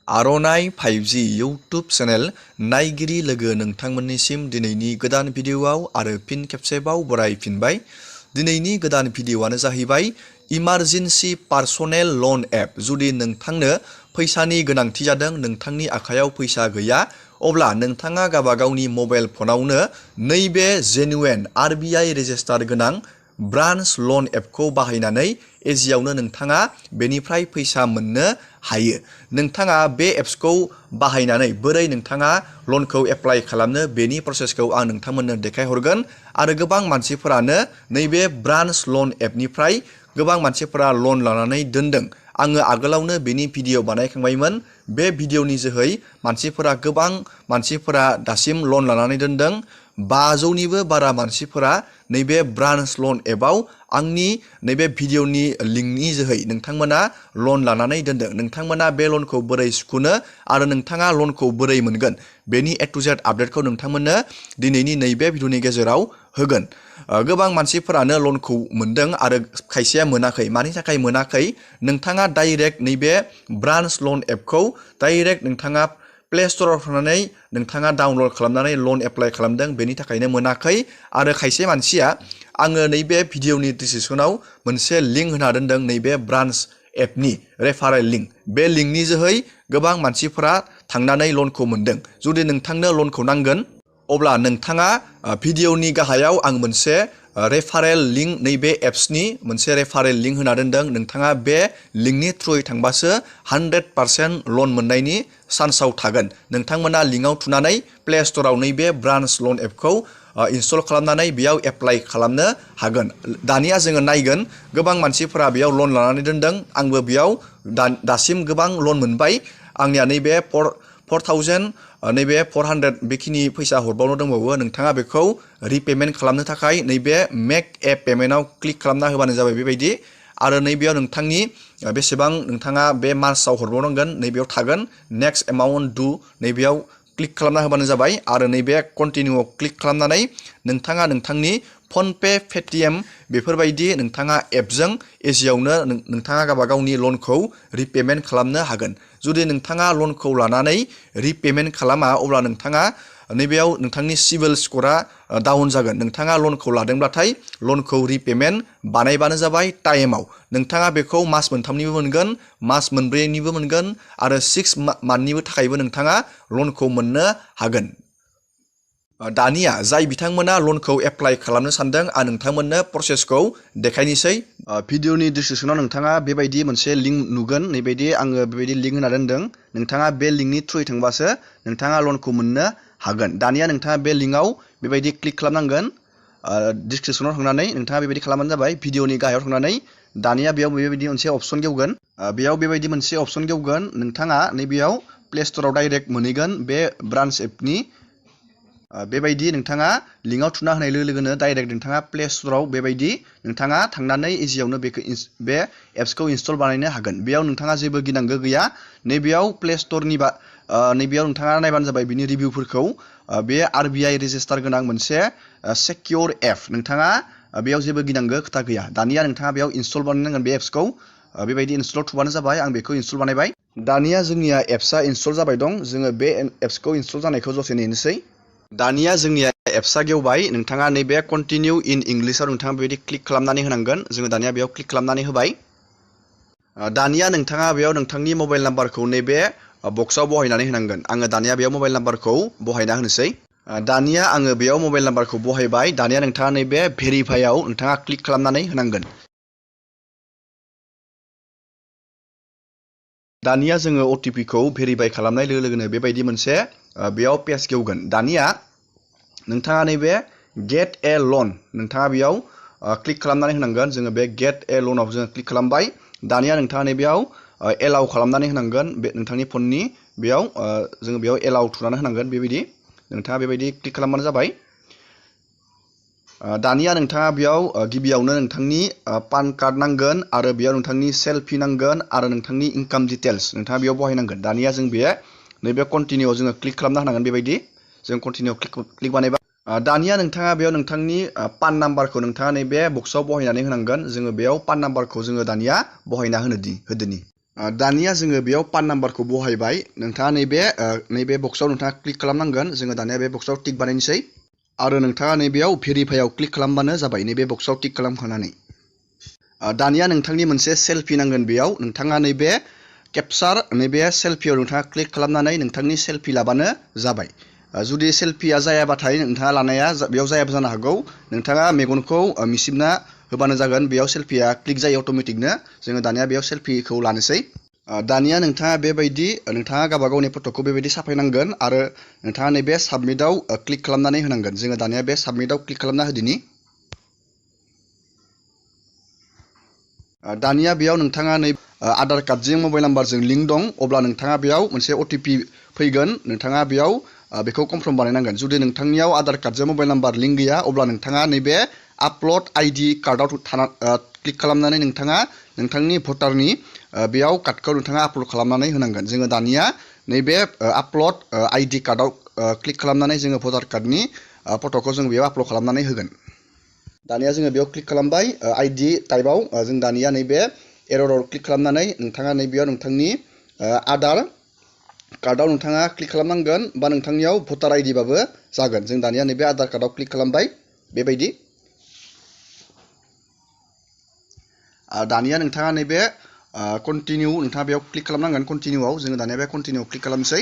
आर'नाइ 5G YouTube channel नायगिरि लोगो नोंथांमोननिसिम दिनैनि गोदान भिडिअआव आरो फिन खेबसेबाव बरायफिनबाय। दिनैनि गोदान भिडिअआनो जाहैबाय इमारजेन्सि पार्सनेल लन एप। जुदि नोंथांनो फैसानि गोनांथि जादों, नोंथांनि आखायाव फैसा गैया, अब्ला नोंथाङा गावबागावनि मबाइल फनावनो नैबे जेनुइन RBI रेजिस्टार गोनां ब्रान्च लन एपखौ बाहायनानै इजियावनो नोंथाङा बेनिफ्राय फैसा मोननो हायो। नोंथाङा बे एप्सखौ बाहायनानै बोरै नोंथाङा लनखौ एप्लाइ खालामनो बेनि प्रसेसखौ आं नोंथांमोननो देखायहरगोन। आरो गोबां मानसिफोरानो नैबे ब्रान्च लन एपनिफ्राय गोबां मानसिफोरा लन लानानै दोनदों। आङो आगोलावनो बेनि भिडिअ बानायखांबायमोन। बे भिडिअनि जोहै गोबां मानसिफोरा दासिम लन लानानै दोनदों। 500निबो बारा मानसिफोरा नैबे ब्रान्च लन एपआव आंनि नैबे भिडिअनि लिंकनि जोहै नोंथांमोना लन लानानै दोनदों। नोंथांमोना बे लनखौ बोरै सुख'नो आरो नोंथाङा लनखौ बोरै मोनगोन बेनि A to Z आपडेटखौ नोंथांमोननो दिनैनि नैबे भिडिअनि गेजेराव होगोन। गोबां मानसिफोरानो लनखौ मोनदों आरो खायसेया मोनाखै। मानि थाखाय मोनाखै? नोंथाङा डाइरेक्ट नैबे ब्रान्च लन एपखौ डाइरेक्ट नोंथाङा प्ले स्ट'राव थांनानै नोंथाङा डाउनलड खालामनानै लन एप्लाइ खालामदों, बेनि थाखायनो मोनाखै। आरो खायसे मानसिया आङो नैबे भिडिअनि डिसक्रिपसनाव मोनसे लिंक होना दोनदों, नैबे ब्रान्च एपनि रेफारेल लिंक। बे लिंकनि जोहै गोबां मानसिफोरा थांनानै लनखौ मोनदों। जुदि नोंथांनो लनखौ नांगोन, अब्ला नोंथाङा भिडिअनि गाहायाव आं मोनसे रेफारेल लिंक, नैबे एप्सनि मोनसे रेफारेल लिंक होना दोनदों। नोंथाङा बे लिंकनि थ्रुयै थांबासो 100% लन मोननायनि चान्सआव थागोन। नोंथांमोना लिंकआव थुनानै प्ले स्ट'राव नैबे ब्रान्च लन एपखौ इनस्टल खालामनानै बेयाव एप्लाइ खालामनो हागोन। दानिया जोङो नायगोन गोबां मानसिफोरा बेयाव लन लानानै दोनदों। आंबो बेयाव दासिम गोबां लन मोनबाय। आंनिया नैबे 4,400 बेखिनि फैसा हरबावनो दंबावो। नोंथाङा बेखौ रिपेमेन्ट खालामनो थाखाय नैबे मेक ए पेमेन्टआव क्लिक खालामना होबानो जाबाय बेबायदि। आरो नैबेयाव नोंथांनि बेसेबां नोंथाङा बे मासआव हरबावनांगोन नैबेयाव थागोन। नेक्स्ट एमाउन्ट डु नैबेयाव क्लिक खालामना होबानो जाबाय। आरो नैबे कन्टिनिउआव क्लिक खालामनानै नोंथाङा नोंथांनि फनपे, पेटिएम बेफोरबायदि नोंथाङा एपजों इजियावनो नोंथाङा गावबागावनि लनखौ रिपेमेन्ट खालामनो हागोन। जुदि नोंथाङा लनखौ लानानै रिपेमेन्ट खालामा, अब्ला नोंथाङा नैबेयाव नोंथांनि सिबिल स्क'रा डाउन जागोन। नोंथाङा लनखौ लादोंब्लाथाय लनखौ रिपेमेन्ट बानायबानो जाबाय टाइमाव। नोंथाङा बेखौ मास मोनथामनिबो मोनगोन, मास मोनब्रैनिबो मोनगोन आरो 6 मान्थनिबो थाखायबो नोंथाङा लनखौ मोननो हागोन। दानिया जाय बिथांमोना लनखौ एप्लाइ खालामनो सानदों, आं नोंथांमोननो प्रसेसखौ देखायनोसै। भिडिअनि डिसक्रिपसनाव नोंथाङा बेबायदि मोनसे लिंक नुगोन। नैबायदि आङो बेबायदि लिंक होना दोनदों। नोंथाङा बे लिंकनि थ्रुयै थांबासो नोंथाङा लनखौ मोननो हागोन। दानिया नोंथाङा बे लिंकआव बेबायदि क्लिक खालामनांगोन। डिसक्रिपसनाव थांनानै नोंथाङा बेबायदि खालामबानो जाबाय। भिडिअनि गाहायाव थांनानै दानिया बेयाव बेबायदि मोनसे अपसन गेवगोन। बेयाव बेबायदि मोनसे अपसन गेवगोन। नोंथाङा नैबेयाव प्ले स्ट'राव डाइरेक्ट मोनहैगोन बे ब्रान्च एपनि। बेबायदि नोंथाङा लिंकआव थुना होनाय लोगो लोगोनो डाइरेक्ट नोंथाङा प्ले स्ट'राव बेबायदि नोंथाङा थांनानै इजियावनो बे एप्सखौ इनस्टल बानायनो हागोन। बेयाव नोंथाङा जेबो गिनांगौ गैया। नैबेयाव प्ले स्ट'रनि नैबेयाव नोंथाङा नायबानो जाबाय बिनि रिभिउफोरखौ। बे RBI रेजिस्टार गोनां मोनसे सेकिउर एप। नोंथाङा बेयाव जेबो गिनांगौ खोथा गैया। दानिया नोंथाङा बेयाव इनस्टल बानायनांगोन बे एप्सखौ। बेबायदि इनस्टल थुबानो जाबाय। आं बेखौ इनस्टल बानायबाय। दानिया जोंनिया एप्सआ इनस्टल जाबाय दं। जोङो बे एप्सखौ इनस्टल जानायखौ दसे नेनोसै। दानिया जोंनिया एप्सआ गेवबाय। नोंथाङा नैबे कन्टिनिउ इन इंलिशआव नोंथाङा बेबायदि क्लिक खालामनानै होनांगोन। जोङो दानिया बेयाव क्लिक खालामनानै होबाय। दानिया नोंथाङा बेयाव नोंथांनि मबाइल नाम्बारखौ नैबे बक्सआव बहायनानै होनांगोन। आङो दानिया बेयाव मबाइल नाम्बारखौ बहायना होनोसै। दानिया आङो बेयाव मबाइल नाम्बारखौ बहायबाय। दानिया नोंथाङा नैबे भेरिफाइआव नोंथाङा क्लिक खालामनानै होनांगोन। दानिया जोङो OTPखौ भेरिफाइ खालामनाय लोगो लोगोनो बेबायदि मोनसे बेयाव पेज गेवगोन। दानिया नोंथाङा नैबे गेट ए लन नोंथाङा बेयाव क्लिक खालामनानै होनांगोन। जोङो बे गेट ए लनाव जोङो क्लिक खालामबाय। दानिया नोंथाङा नैबेयाव एलाउ खालामनानै होनांगोन। बे नोंथांनि फननि बेयाव जोङो बेयाव एलाउ थुनानै होनांगोन। बेबायदि नोंथाङा बेबायदि क्लिक खालामबानो जाबाय। दानिया नोंथाङा बेयाव गिबियावनो नोंथांनि पान कार्ड नांगोन आरो बेयाव नोंथांनि सेलफि नांगोन आरो नोंथांनि इनकाम डिटेल्स नोंथाङा बेयाव बहायनांगोन। दानिया जों नैबे कन्टिनिउआव जोङो क्लिक खालामना होनांगोन। बेबायदि जों कन्टिनिउआव क्लिक बानायबाय। दानिया नोंथाङा बेयाव नोंथांनि पान नाम्बारखौ नोंथाङा नैबे बक्सआव बहायनानै होनांगोन। जोङो बेयाव पान नाम्बारखौ जोङो दानिया बहायना होदोनि। दानिया जोङो बेयाव पान नाम्बारखौ बहायबाय नोंथाङा नैबे बक्सआव नोंथाङा क्लिक खालामनांगोन जोङो दानिया बे बक्सआव टिक बानायनोसै आरो नोंथाङा नैबेयाव भेरिफाइआव क्लिक खालामबानो जाबाय नैबे बक्सआव टिक खालामखांनानै दानिया नोंथांनि मोनसे सेलफि नांगोन बेयाव नोंथाङा नैबे केपचार नैबे सेलफियाव नोंथाङा क्लिक खालामनानै नोंथांनि सेलफि लाबानो जाबाय जुदि सेलफिया जायाबाथाय नोंथाङा लानाया बेयाव जायाबो जानो हागौ नोंथाङा मेगनखौ मिसिबना होबानो जागोन बेयाव सेलफिया क्लिक जायो अट'मेटिकनो जोङो दानिया बेयाव सेलफिखौ लानोसै दानिया नोंथाङा बेबायदि नोंथाङा गावबा गावनि फट'खौ बेबायदि साफायनांगोन आरो नोंथाङा नैबे साबमिटआव क्लिक खालामनानै होनांगोन जोङो दानिया बे साबमिटआव क्लिक खालामना होदिनि दानिया बेयाव नोंथाङा नै आधार कार्डजों मबाइल नाम्बारजों लिंक दं अब्ला नोंथाङा बेयाव मोनसे OTP फैगोन नोंथाङा बेयाव बेखौ कनफार्म बानायनांगोन जुदि नोंथांनियाव आधार कार्डजों मबाइल नाम्बार लिंक गैया अब्ला नोंथाङा नैबे आपल'ड ID कार्डआव क्लिक खालामनानै नोंथाङा नोंथांनि भटारनि बेयाव कार्डखौ नोंथाङा आपल'ड खालामनानै होनांगोन जोङो दानिया नैबे आपल'ड ID कार्डआव क्लिक खालामनानै जोङो भटार कार्डनि फट'खौ जों बेयाव आपल'ड खालामनानै होगोन दानिया जोङो बेयाव क्लिक खालामबाय ID टाइपआव जों दानिया नैबे एरराव क्लिक खालामनानै नोंथाङा नैबेयाव नोंथांनि आधार कार्डआव नोंथाङा क्लिक खालामनांगोन बा नोंथांनियाव भटार ID बाबो जागोन जों दानिया नैबे आधार कार्डआव क्लिक खालामबाय बेबायदि दानिया नोंथाङा नैबे कन्टिनिउ नोंथाङा बेयाव क्लिक खालामनांगोन कन्टिनिउआव जोङो दानिया बे कन्टिनिउआव क्लिक खालामनोसै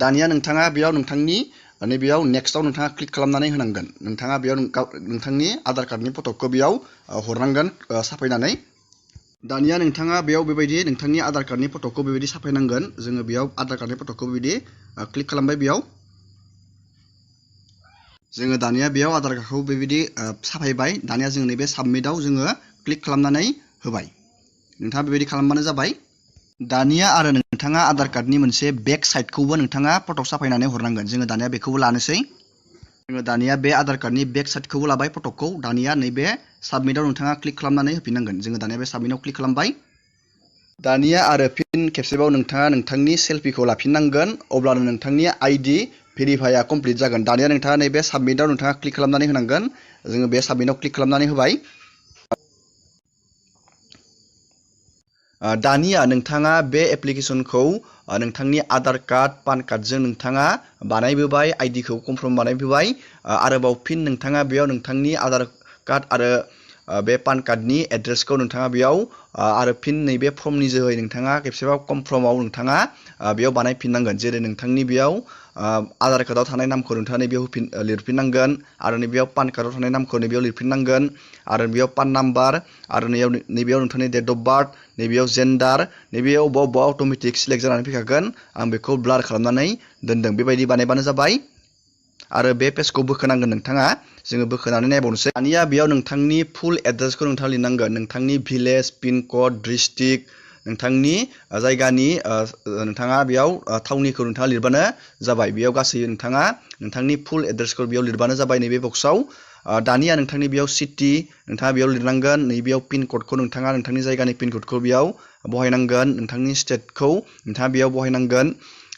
दानिया नोंथाङा बेयाव नोंथांनि नैबेयाव नेक्स्टआव नोंथाङा क्लिक खालामनानै होनांगोन नोंथाङा बेयाव नोंथांनि आधार कार्डनि फट'खौ बेयाव हरनांगोन साफायनानै दानिया नोंथाङा बेयाव बेबायदि नोंथांनि आधार कार्डनि फट'खौ बेबायदि साफायनांगोन जोङो बेयाव आधार कार्डनि फट'खौ बेबायदि क्लिक खालामबाय बेयाव जोङो दानिया बेयाव आधार कार्डखौ बेबायदि साफायबाय दानिया जों नैबे साबमिटआव जोङो क्लिक खालामनानै होबाय नोंथाङा बेबायदि खालामबानो जाबाय दानिया आरो नोंथाङा आधार कार्डनि मोनसे बेक साइडखौबो नोंथाङा फट' साफायनानै हरनांगोन जोङो दानिया बेखौबो लानोसै जोङो दानिया बे आधार कार्डनि बेक साइडखौबो लाबाय फट'खौ दानिया नैबे साबमिटआव नोंथाङा क्लिक खालामनानै होफिननांगोन जोङो दानिया बे साबमिटआव क्लिक खालामबाय दानिया आरो फिन खेबसेबाव नोंथाङा नोंथांनि सेलफिखौ लाफिननांगोन अब्लानो नोंथांनि ID भेरिफाइआ कमप्लिट जागोन दानिया नोंथाङा नैबे साबमिटआव नोंथाङा क्लिक खालामनानै होनांगोन जोङो बे साबमिटआव क्लिक खालामनानै होबाय दानिया नोंथाङा बे एप्लिकेसनखौ नोंथांनि आधार कार्ड पान कार्डजों नोंथाङा बानायबोबाय आइडिखौ कनफार्म बानायबोबाय आरोबाव फिन नोंथाङा बेयाव नोंथांनि आधार कार्ड आरो बे पान कार्डनि एड्रेसखौ नोंथाङा बेयाव आरो फिन नैबे फर्मनि जोहै नोंथाङा खेबसेबाव कनफार्माव नोंथाङा बेयाव बानायफिननांगोन जेरै नोंथांनि बेयाव आधार कार्डआव थानाय नामखौ नोंथाङा नैबेयाव लिरफिननांगोन आरो नैबेयाव पान कार्डआव थानाय नामखौ नैबेयाव लिरफिननांगोन आरो बेयाव पान नाम्बार आरो नैबेयाव नोंथांनि डेट अफ बार्थ नैबेयाव जेन्डार नैबेयाव अबेबा अट'मेटिक सिलेक्ट जानानै फैखागोन आं बेखौ ब्लार खालामनानै दोनदों बेबायदि बानायबानो जाबाय आरो बे पेजखौ बोखोनांगोन नोंथाङा जोङो बोखोनानै नायबावनोसै दानिया बेयाव नोंथांनि फुल एड्रेसखौ नोंथाङा लिरनांगोन नोंथांनि भिलेज पिन कड डिस्ट्रिक्ट नोंथांनि जायगानि नोंथाङा बेयाव थावनिखौ नोंथाङा लिरबानो जाबाय बेयाव गासै नोंथाङा नोंथांनि फुल एड्रेसखौ बेयाव लिरबानो जाबाय नैबे बक्सआव दानिया नोंथांनि बेयाव सिटि नोंथाङा बेयाव लिरनांगोन नैबेयाव पिन क'डखौ नोंथाङा नोंथांनि जायगानि पिन क'डखौ बेयाव बहायनांगोन नोंथांनि स्टेटखौ नोंथाङा बेयाव बहायनांगोन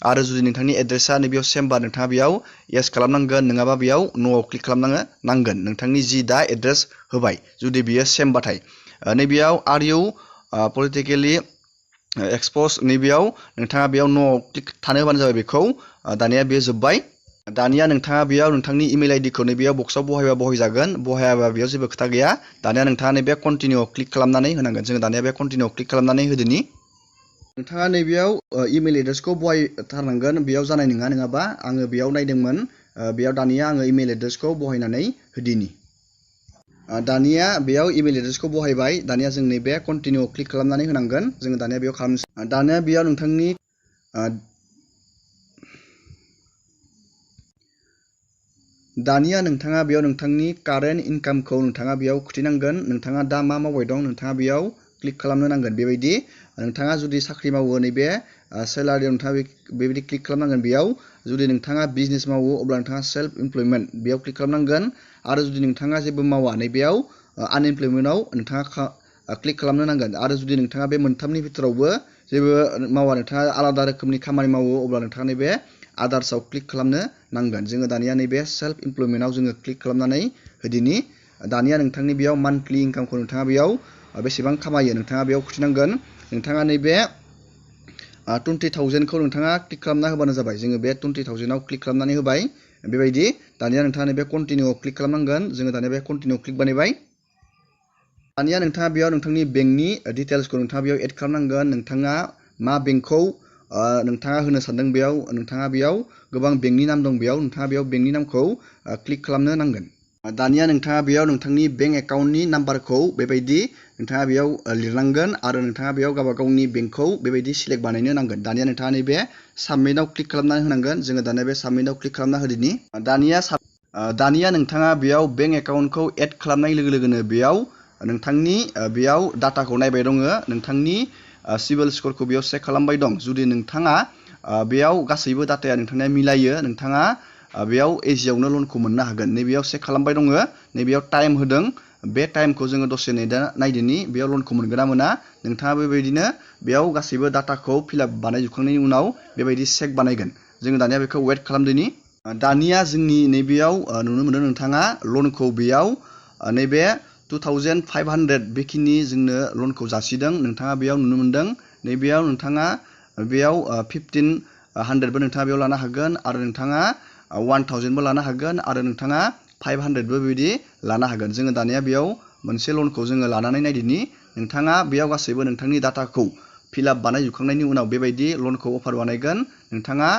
आरो जुदि नोंथांनि एड्रेसा नैबेयाव सेमबा नोंथाङा बेयाव येस खालामनांगोन नङाबा बेयाव न'आव क्लिक खालामनांगोन नोंथांनि जि दा एड्रेस होबाय जुदि बियो सेमबाथाय नैबेयाव आर इउ पलिटिकेलि एक्सप'ज नैबेयाव नोंथाङा बेयाव न'आव क्लिक थानो होबानो जाबाय बेखौ दानिया बेयो जोब्बाय दानिया नोंथाङा बेयाव नोंथांनि इमेल आइडिखौ नैबेयाव बक्सआव बहायबा बहायजागोन बहायाबा बेयाव जेबो खोथा गैया दानिया नोंथाङा नैबे कन्टिनिउआव क्लिक खालामनानै होनांगोन जोङो दानिया बे कन्टिनिउआव क्लिक खालामनानै होदोनि नोंथाङा नैबेयाव इमेल एड्रेसखौ बहायथारनांगोन बेयाव जानाय नङा नङाबा आङो बेयाव नायदोंमोन बेयाव दानिया आङो इमेल एड्रेसखौ बहायनानै होदिनि दानिया बेयाव इमेल एड्रेसखौ बहायबाय दानिया जों नैबे कन्टिनिउआव क्लिक खालामनानै होनांगोन जोङो दानिया बेयाव खालामनोसै दानिया बेयाव नोंथांनि दानिया नोंथाङा बेयाव नोंथांनि कारेन्ट इनकामखौ नोंथाङा बेयाव खिथिनांगोन नोंथाङा दा मा मावबाय दं नोंथाङा बेयाव क्लिक खालामनो नांगोन बेबायदि नोंथाङा जुदि साख्रि मावो नैबे सेलारियाव नोंथाङा बेबायदि क्लिक खालामनांगोन बेयाव जुदि नोंथाङा बिजनेस मावो अब्ला नोंथाङा सेल्फ इमप्लयमेन्ट बेयाव क्लिक खालामनांगोन आरो जुदि नोंथाङा जेबो मावा नैबेयाव आनइमप्लयमेन्टआव नोंथाङा क्लिक खालामनो नांगोन आरो जुदि नोंथाङा बे मोनथामनि भितरावबो जेबो मावा नोंथाङा आलादा रोखोमनि खामानि मावो अब्ला नोंथाङा नैबे आदार्सआव क्लिक खालामनो नांगोन जोङो दानिया नैबे सेल्फ इमप्लयमेन्टआव जोङो क्लिक खालामनानै होदिनि दानिया नोंथांनि बेयाव मान्थलि इनकामखौ नोंथाङा बेयाव बेसेबां खामायो नोंथाङा बेयाव खिथिनांगोन नोंथाङा नैबे 20,000 खौ नोंथाङा क्लिक खालामना होबानो जाबाय जोङो बे 20,000 आव क्लिक खालामनानै होबाय बेबायदि दानिया नोंथाङा नैबे कन्टिनिउआव क्लिक खालामनांगोन जोङो दानिया बे कन्टिनिउ क्लिक बानायबाय दानिया नोंथाङा बेयाव नोंथांनि बेंकनि डिटेल्सखौ नोंथाङा बेयाव एड खालामनांगोन नोंथाङा मा बेंकखौ नोंथाङा होनो सानदों बेयाव नोंथाङा बेयाव गोबां बेंकनि नाम दं बेयाव नोंथाङा बेयाव बेंकनि नामखौ क्लिक खालामनो नांगोन दानिया नोंथाङा बेयाव नोंथांनि बेंक एकाउन्टनि नाम्बारखौ बेबायदि नोंथाङा बेयाव लिरनांगोन आरो नोंथाङा बेयाव गावबा गावनि बेंकखौ बेबायदि सिलेक्ट बानायनो नांगोन दानिया नोंथाङा नैबे साबमिटआव क्लिक खालामनानै होनांगोन जोङो दानिया बे साबमिटआव क्लिक खालामना होदिनि दानिया नोंथाङा बेयाव बेंक एकाउन्टखौ एड खालामनाय लोगो लोगोनो बेयाव नोंथांनि बेयाव डाटाखौ नायबाय दङ नोंथांनि सिबिल स्करखौ बेयाव चेक खालामबाय दं जुदि नोंथाङा बेयाव गासैबो डाटाया नोंथांनिया मिलायो नोंथाङा बेयाव इजियावनो लनखौ मोननो हागोन नैबेयाव चेक खालामबाय दङ नैबेयाव टाइम होदों बे टाइमखौ जोङो दसे नायदिनि बेयाव लनखौ मोनगोन ना मोना नोंथाङा बेबायदिनो बेयाव गासैबो डाटाखौ फिलआप बानायजोबखांनायनि उनाव बेबायदि चेक बानायगोन जोङो दानिया बेखौ वेट खालामदिनि दानिया जोंनि नैबेयाव नुनो मोनो नोंथाङा लनखौ बेयाव नैबे 2,500 बेखिनि जोंनो लनखौ जासिदों नोंथाङा बेयाव नुनो मोनदों नैबेयाव नोंथाङा बेयाव 1,500बो नोंथाङा बेयाव लानो हागोन आरो नोंथाङा 1,000बो लानो हागोन आरो नोंथाङा 500बो बेबायदि लानो हागोन जोङो दानिया बेयाव मोनसे लनखौ जोङो लानानै नायदिनि नोंथाङा बेयाव गासैबो नोंथांनि डाटाखौ फिलआप बानायजोबखांनायनि उनाव बेबायदि लनखौ अफार बानायगोन नोंथाङा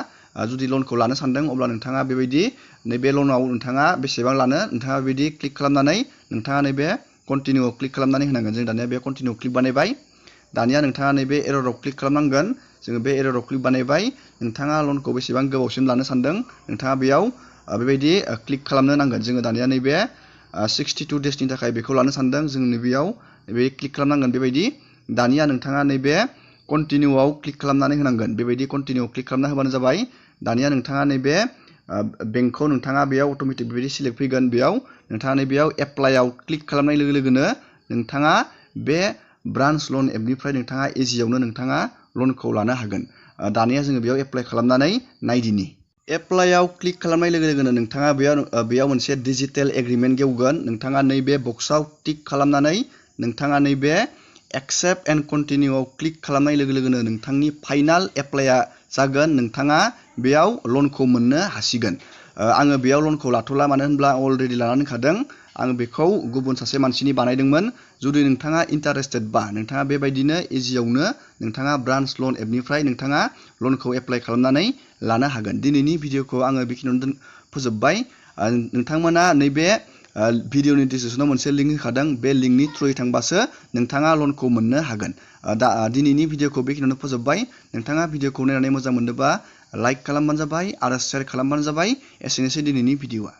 जुदि लनखौ लानो सानदों अब्ला नोंथाङा बेबायदि नैबे लनाव नोंथाङा बेसेबां लानो नोंथाङा बेबायदि क्लिक खालामनानै नोंथाङा नैबे कन्टिनिउआव क्लिक खालामनानै होनांगोन जों दानिया बे कन्टिनिउ क्लिक बानायबाय दानिया नोंथाङा नैबे एरराव क्लिक खालामनांगोन जोङो बे एरराव क्लिक बानायबाय नोंथाङा लनखौ बेसेबां गोबावसिम लानो सानदों नोंथाङा बेयाव बेबायदि क्लिक खालामनो नांगोन जोङो दानिया नैबे 62 डेसनि थाखाय बेखौ लानो सानदों जों नैबेयाव क्लिक खालामनांगोन बेबायदि दानिया नोंथाङा नैबे कन्टिनिउआव क्लिक खालामनानै होनांगोन बेबायदि कन्टिनिउआव क्लिक खालामना होबानो जाबाय दानिया नोंथाङा नैबे बेंकखौ नोंथाङा बेयाव अट'मेटिक बेबायदि सिलेक्ट फैगोन बेयाव नोंथाङा नैबेयाव एप्लाइआव क्लिक खालामनाय लोगो लोगोनो नोंथाङा बे ब्रान्च लन एपनिफ्राय नोंथाङा इजियावनो नोंथाङा लनखौ लानो हागोन दानिया जोङो बेयाव एप्लाइ खालामनानै नायदिनि एप्लाइआव क्लिक खालामनाय लोगो लोगोनो नोंथाङा बेयाव मोनसे डिजिटेल एग्रिमेन्ट गेवगोन नोंथाङा नैबे बक्सआव टिक खालामनानै नोंथाङा नैबे एक्सेप्ट एन्ड कन्टिनिउआव क्लिक खालामनाय लोगो लोगोनो नोंथांनि फाइनाल एप्लाइआ जागोन नोंथाङा बेयाव लनखौ मोननो हासिगोन आङो बेयाव लनखौ लाथ'ला मानो होनब्ला अलरेडि लानानै दोनखादों आं बेखौ गुबुन सासे मानसिनि बानायदोंमोन जुदि नोंथाङा इन्टारेस्टेड बा नोंथाङा बेबायदिनो इजियावनो नोंथाङा ब्रान्च लन एपनिफ्राय नोंथाङा लनखौ एप्लाइ खालामनानै लानो हागोन दिनैनि भिडिअखौ आङो बेखिनियावनो फोजोबबाय नोंथांमोना नैबे भिडिअनि डिसक्रिपसनाव मोनसे लिंक होखादों बे लिंकनि थ्रुयै थांबासो नोंथाङा लनखौ मोननो हागोन दिनैनि भिडिअखौ बेखिनियावनो फोजोबबाय नोंथाङा भिडिअखौ नायनानै मोजां मोनदोंबा लाइक खालामबानो जाबाय आरो शेयार खालामबानो जाबाय एसेनोसै दिनैनि भिडिअआ